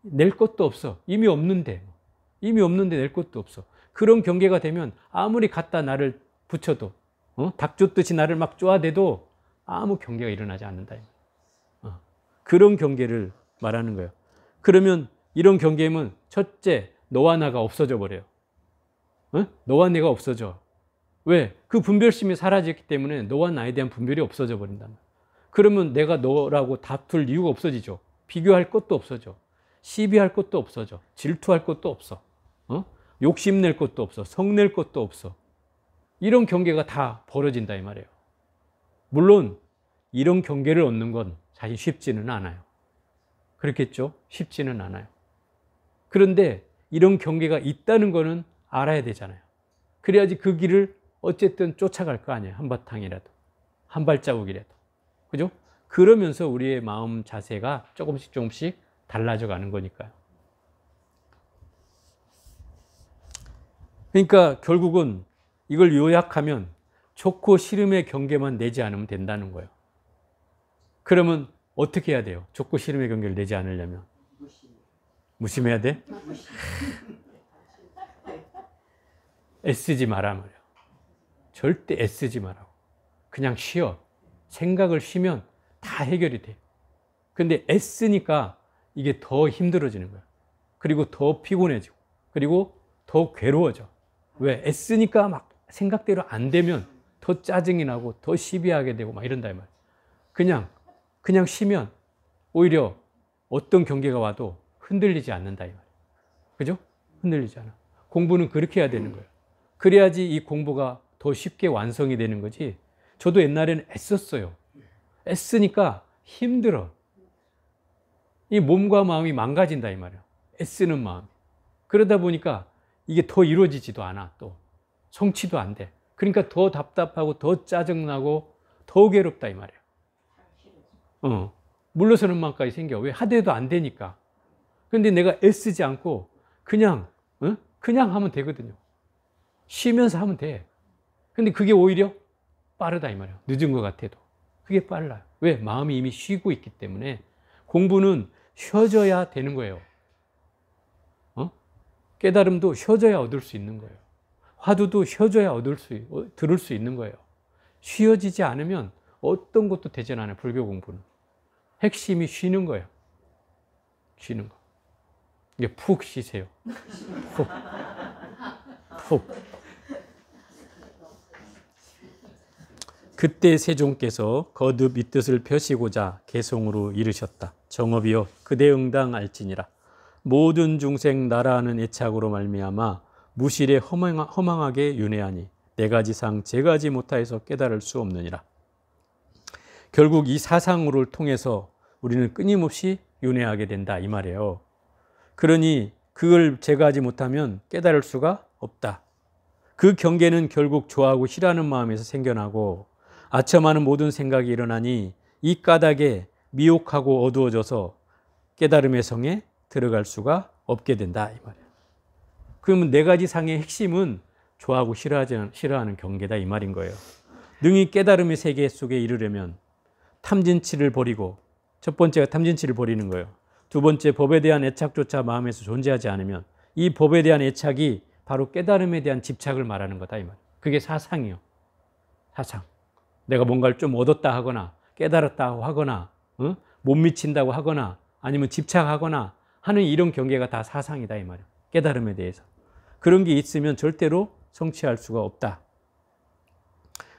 낼 것도 없어. 이미 없는데 낼 것도 없어. 그런 경계가 되면 아무리 갖다 나를 붙여도 닭 쫓듯이 나를 막 쪼아대도 아무 경계가 일어나지 않는다. 그런 경계를 말하는 거예요. 그러면 이런 경계면 첫째, 너와 나가 없어져 버려요. 너와 내가 없어져. 왜? 그 분별심이 사라졌기 때문에 너와 나에 대한 분별이 없어져 버린다. 그러면 내가 너라고 다툴 이유가 없어지죠. 비교할 것도 없어져. 시비할 것도 없어져. 질투할 것도 없어. 욕심낼 것도 없어. 성낼 것도 없어. 이런 경계가 다 벌어진다, 이 말이에요. 물론 이런 경계를 얻는 건 사실 쉽지는 않아요. 그렇겠죠? 쉽지는 않아요. 그런데 이런 경계가 있다는 거는 알아야 되잖아요. 그래야지 그 길을 어쨌든 쫓아갈 거 아니에요. 한바탕이라도, 한 발자국이라도. 그죠? 그러면서 우리의 마음 자세가 조금씩 달라져 가는 거니까요. 그러니까 결국은 이걸 요약하면 좋고 싫음의 경계만 내지 않으면 된다는 거예요. 그러면 어떻게 해야 돼요? 좋고 싫음의 경계를 내지 않으려면 무심해야 돼? 애쓰지 마라 말이야. 절대 애쓰지 마라고. 그냥 쉬어. 생각을 쉬면 다 해결이 돼. 근데 애쓰니까 이게 더 힘들어지는 거야. 그리고 더 피곤해지고, 그리고 더 괴로워져. 왜? 애쓰니까 막 생각대로 안 되면 더 짜증이 나고 더 시비하게 되고 막 이런다 이 말이야. 그냥 쉬면 오히려 어떤 경계가 와도 흔들리지 않는다 이 말이야. 그죠? 흔들리지 않아. 공부는 그렇게 해야 되는 거예요. 그래야지 이 공부가 더 쉽게 완성이 되는 거지. 저도 옛날에는 애썼어요. 애쓰니까 힘들어. 이 몸과 마음이 망가진다 이 말이야. 애쓰는 마음. 그러다 보니까 이게 더 이루어지지도 않아. 또 성취도 안 돼. 그러니까 더 답답하고 더 짜증나고 더 괴롭다 이 말이야. 물러서는 마음까지 생겨. 왜? 하대도 안 되니까. 근데 내가 애쓰지 않고 그냥 하면 되거든요. 쉬면서 하면 돼. 근데 그게 오히려 빠르다 이 말이야. 늦은 것 같아도 그게 빨라요. 왜? 마음이 이미 쉬고 있기 때문에. 공부는 쉬어져야 되는 거예요. 깨달음도 쉬어져야 얻을 수 있는 거예요. 화두도 쉬어져야 들을 수 있는 거예요. 쉬어지지 않으면 어떤 것도 되지 않아요. 불교 공부는 핵심이 쉬는 거예요. 쉬는 거. 이게 푹 쉬세요. 푹. 그때 세종께서 거듭 이 뜻을 펴시고자 개송으로 이르셨다. 정업이여 그대 응당할지니라. 모든 중생 나라하는 애착으로 말미암아 무실에 허망하게 윤회하니 네 가지상 제 가지 못하여서 깨달을 수 없느니라. 결국 이 사상으로를 통해서 우리는 끊임없이 윤회하게 된다 이 말이에요. 그러니 그걸 제거하지 못하면 깨달을 수가 없다. 그 경계는 결국 좋아하고 싫어하는 마음에서 생겨나고 아첨하는 모든 생각이 일어나니 이 까닭에 미혹하고 어두워져서 깨달음의 성에 들어갈 수가 없게 된다 이 말이에요. 그러면 네 가지 상의 핵심은 좋아하고 싫어하는 경계다 이 말인 거예요. 능히 깨달음의 세계 속에 이르려면 탐진치를 버리고, 첫 번째가 탐진치를 버리는 거예요. 두 번째, 법에 대한 애착조차 마음에서 존재하지 않으면 이 법에 대한 애착이 바로 깨달음에 대한 집착을 말하는 거다 이 말. 그게 사상이요. 사상. 내가 뭔가를 좀 얻었다 하거나 깨달았다고 하거나 못 미친다고 하거나 아니면 집착하거나 하는 이런 경계가 다 사상이다 이 말이에요. 깨달음에 대해서. 그런 게 있으면 절대로 성취할 수가 없다.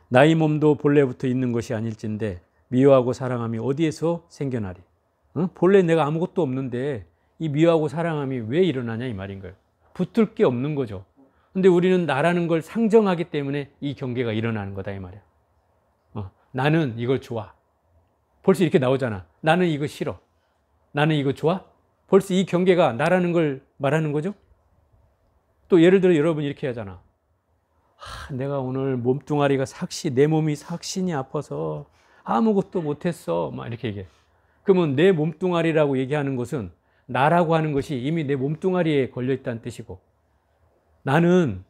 나의 몸도 본래부터 있는 것이 아닐진데 미워하고 사랑함이 어디에서 생겨나리. 본래 내가 아무것도 없는데 이 미워하고 사랑함이 왜 일어나냐 이 말인 거예요. 붙을 게 없는 거죠. 근데 우리는 나라는 걸 상정하기 때문에 이 경계가 일어나는 거다 이 말이야. 나는 이걸 좋아. 벌써 이렇게 나오잖아. 나는 이거 싫어. 나는 이거 좋아. 벌써 이 경계가 나라는 걸 말하는 거죠. 또 예를 들어 여러분 이렇게 하잖아. 내가 오늘 몸뚱아리가 내 몸이 삭신이 아파서 아무것도 못했어. 막 이렇게 얘기해. 그러면 내 몸뚱아리라고 얘기하는 것은 나라고 하는 것이 이미 내 몸뚱아리에 걸려있다는 뜻이고, 나는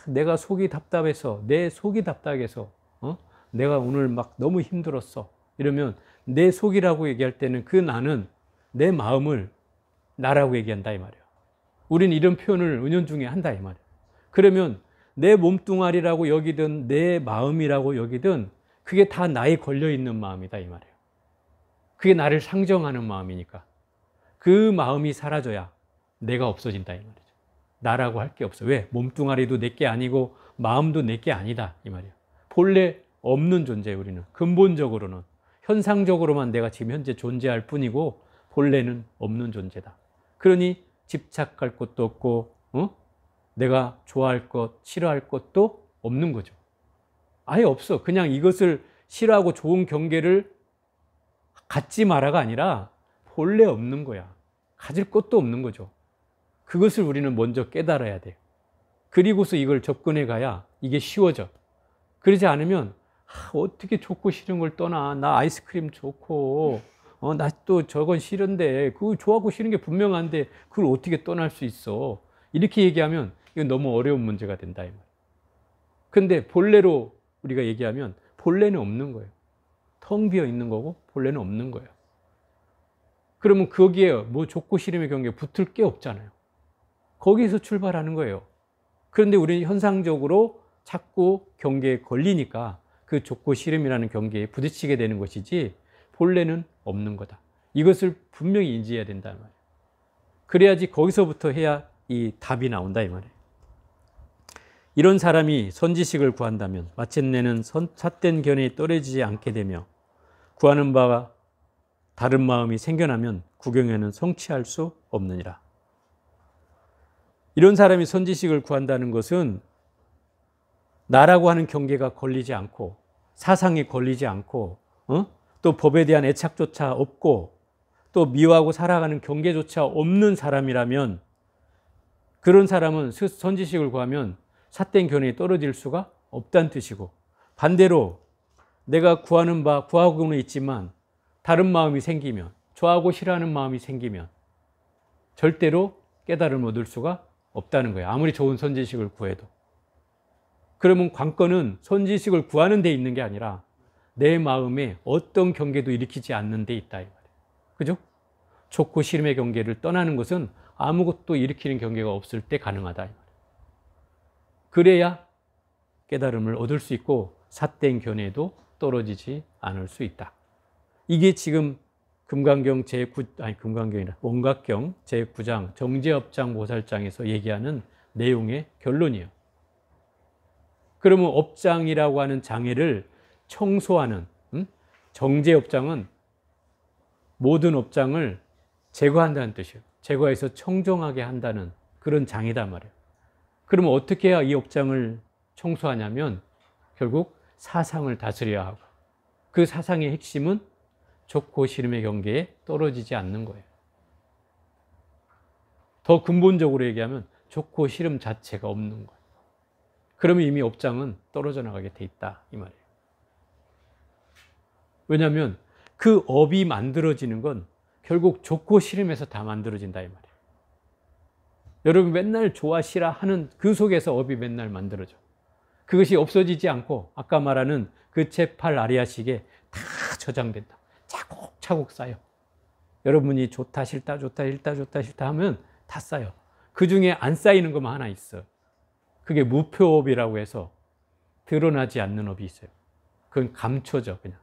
내가 속이 답답해서, 내 속이 답답해서 내가 오늘 막 너무 힘들었어. 이러면 내 속이라고 얘기할 때는 그 나는 내 마음을 나라고 얘기한다 이 말이에요. 우리는 이런 표현을 은연중에 한다 이 말이에요. 그러면 내 몸뚱아리라고 여기든 내 마음이라고 여기든 그게 다 나에 걸려있는 마음이다 이 말이에요. 그게 나를 상정하는 마음이니까 그 마음이 사라져야 내가 없어진다 이 말이죠. 나라고 할 게 없어. 왜? 몸뚱아리도 내게 아니고 마음도 내게 아니다 이 말이에요. 본래 없는 존재. 우리는 근본적으로는 현상적으로만 내가 지금 현재 존재할 뿐이고 본래는 없는 존재다. 그러니 집착할 것도 없고 내가 좋아할 것, 싫어할 것도 없는 거죠. 아예 없어. 그냥 이것을 싫어하고 좋은 경계를 갖지 마라가 아니라 본래 없는 거야. 가질 것도 없는 거죠. 그것을 우리는 먼저 깨달아야 돼요. 그리고서 이걸 접근해 가야 이게 쉬워져. 그러지 않으면 어떻게 좋고 싫은 걸 떠나. 나 아이스크림 좋고 나 또 저건 싫은데 그거 좋아하고 싫은 게 분명한데 그걸 어떻게 떠날 수 있어. 이렇게 얘기하면 이건 너무 어려운 문제가 된다 이 말이에요. 근데 본래로 우리가 얘기하면 본래는 없는 거예요. 텅 비어 있는 거고 본래는 없는 거예요. 그러면 거기에 뭐 좋고 싫음의 경계에 붙을 게 없잖아요. 거기에서 출발하는 거예요. 그런데 우리는 현상적으로 자꾸 경계에 걸리니까 그 좋고 싫음이라는 경계에 부딪히게 되는 것이지 본래는 없는 거다. 이것을 분명히 인지해야 된다는 말이에요. 그래야지 거기서부터 해야 이 답이 나온다 이 말이에요. 이런 사람이 선지식을 구한다면 마침내는 삿된 견해에 떨어지지 않게 되며 구하는 바가 다른 마음이 생겨나면 구경에는 성취할 수 없느니라. 이런 사람이 선지식을 구한다는 것은 나라고 하는 경계가 걸리지 않고 사상에 걸리지 않고 또 법에 대한 애착조차 없고 또 미워하고 살아가는 경계조차 없는 사람이라면 그런 사람은 선지식을 구하면 삿된 견해에 떨어질 수가 없다는 뜻이고, 반대로 내가 구하는 바 구하고는 있지만 다른 마음이 생기면, 좋아하고 싫어하는 마음이 생기면 절대로 깨달음을 얻을 수가 없다는 거예요. 아무리 좋은 선지식을 구해도. 그러면 관건은 선지식을 구하는 데 있는 게 아니라 내 마음에 어떤 경계도 일으키지 않는 데 있다 이 말이에요. 그죠? 좋고 싫음의 경계를 떠나는 것은 아무것도 일으키는 경계가 없을 때 가능하다 이 말이에요. 그래야 깨달음을 얻을 수 있고 삿된 견해도 떨어지지 않을 수 있다. 이게 지금 금강경 금강경이라 원각경 제9장 정제업장 보살장에서 얘기하는 내용의 결론이에요. 그러면 업장이라고 하는 장애를 청소하는, 정제업장은 모든 업장을 제거한다는 뜻이에요. 제거해서 청정하게 한다는 그런 장애단 말이에요. 그러면 어떻게 해야 이 업장을 청소하냐면 결국 사상을 다스려야 하고, 그 사상의 핵심은 좋고 싫음의 경계에 떨어지지 않는 거예요. 더 근본적으로 얘기하면 좋고 싫음 자체가 없는 거예요. 그러면 이미 업장은 떨어져 나가게 돼 있다 이 말이에요. 왜냐하면 그 업이 만들어지는 건 결국 좋고 싫음에서 다 만들어진다 이 말이에요. 여러분 맨날 좋아 싫어 하는 그 속에서 업이 맨날 만들어져. 그것이 없어지지 않고 아까 말하는 그 제8 아리아식에 다 저장된다. 차곡차곡 쌓여. 여러분이 좋다 싫다 좋다 싫다 좋다 싫다 하면 다 쌓여. 그 중에 안 쌓이는 것만 하나 있어. 그게 무표업이라고 해서 드러나지 않는 업이 있어요. 그건 감춰져. 그냥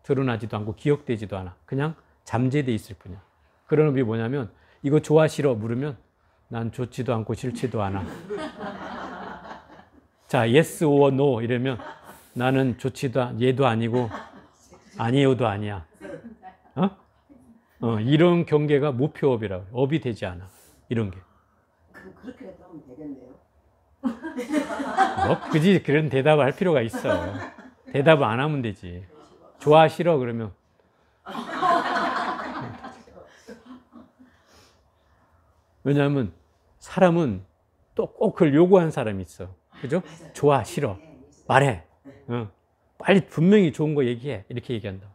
드러나지도 않고 기억되지도 않아. 그냥 잠재돼 있을 뿐이야. 그런 업이 뭐냐면 이거 좋아 싫어 물으면 난 좋지도 않고 싫지도 않아. 자, yes or no 이러면 나는 좋지도 얘도 아니고 아니요도 아니야. 이런 경계가 무표업이라고 해요. 업이 되지 않아. 이런 게. 그럼 그렇게라도 하면 되겠네요. 뭐 굳이 그런 대답을 할 필요가 있어. 대답을 안 하면 되지. 좋아 싫어 그러면 왜냐하면 사람은 또 꼭 그걸 요구하는 사람이 있어. 그죠? 좋아 싫어 말해. 빨리 분명히 좋은 거 얘기해. 이렇게 얘기한다.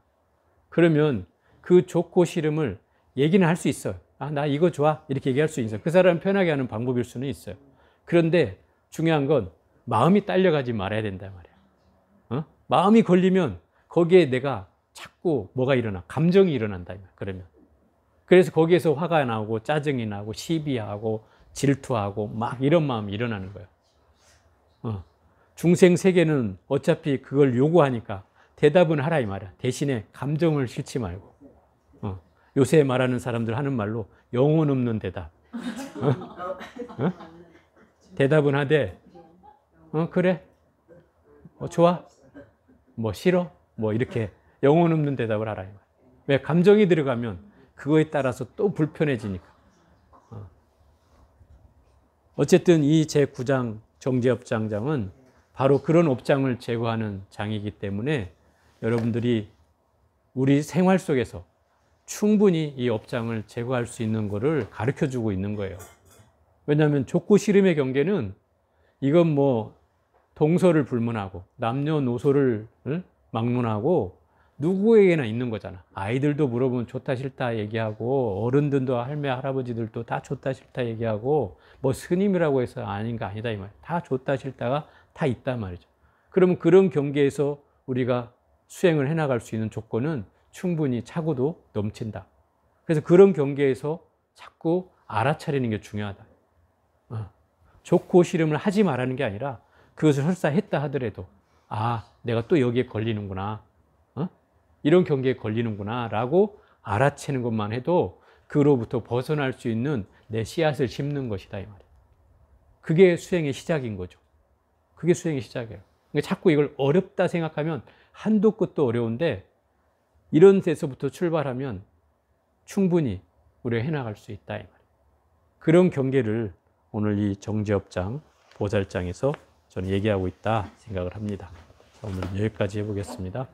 그러면 그 좋고 싫음을 얘기는 할 수 있어요. 아, 나 이거 좋아. 이렇게 얘기할 수 있어요. 그 사람 편하게 하는 방법일 수는 있어요. 그런데 중요한 건 마음이 딸려가지 말아야 된단 말이야. 마음이 걸리면 거기에 내가 자꾸 뭐가 일어나? 감정이 일어난다. 그러면. 그래서 거기에서 화가 나고 짜증이 나고 시비하고 질투하고 막 이런 마음이 일어나는 거예요. 중생 세계는 어차피 그걸 요구하니까 대답은 하라 이 말이야. 대신에 감정을 싫지 말고. 요새 말하는 사람들 하는 말로 영혼 없는 대답. 대답은 하되 그래 좋아 뭐 싫어 뭐 이렇게 영혼 없는 대답을 하라 이 말이야. 왜? 감정이 들어가면 그거에 따라서 또 불편해지니까. 어쨌든 이 제9장 정제업장장은 바로 그런 업장을 제거하는 장이기 때문에 여러분들이 우리 생활 속에서 충분히 이 업장을 제거할 수 있는 것을 가르쳐주고 있는 거예요. 왜냐하면 좋고 싫음의 경계는 이건 뭐 동서를 불문하고 남녀노소를 막론하고 누구에게나 있는 거잖아. 아이들도 물어보면 좋다 싫다 얘기하고 어른들도 할매 할아버지들도 다 좋다 싫다 얘기하고 뭐 스님이라고 해서 아닌가 아니다 이 말이야. 다 좋다 싫다가 다 있단 말이죠. 그러면 그런 경계에서 우리가 수행을 해나갈 수 있는 조건은 충분히 차고도 넘친다. 그래서 그런 경계에서 자꾸 알아차리는 게 중요하다. 좋고 싫음을 하지 말라는 게 아니라 그것을 설사 했다 하더라도 아 내가 또 여기에 걸리는구나. 이런 경계에 걸리는구나 라고 알아채는 것만 해도 그로부터 벗어날 수 있는 내 씨앗을 심는 것이다 이 말이에요. 그게 수행의 시작인 거죠. 그게 수행의 시작이에요. 그러니까 자꾸 이걸 어렵다 생각하면 한도 끝도 어려운데 이런 데서부터 출발하면 충분히 우리가 해나갈 수 있다 이 말이에요. 그런 경계를 오늘 이 정제업장 보살장에서 저는 얘기하고 있다 생각을 합니다. 오늘 여기까지 해보겠습니다.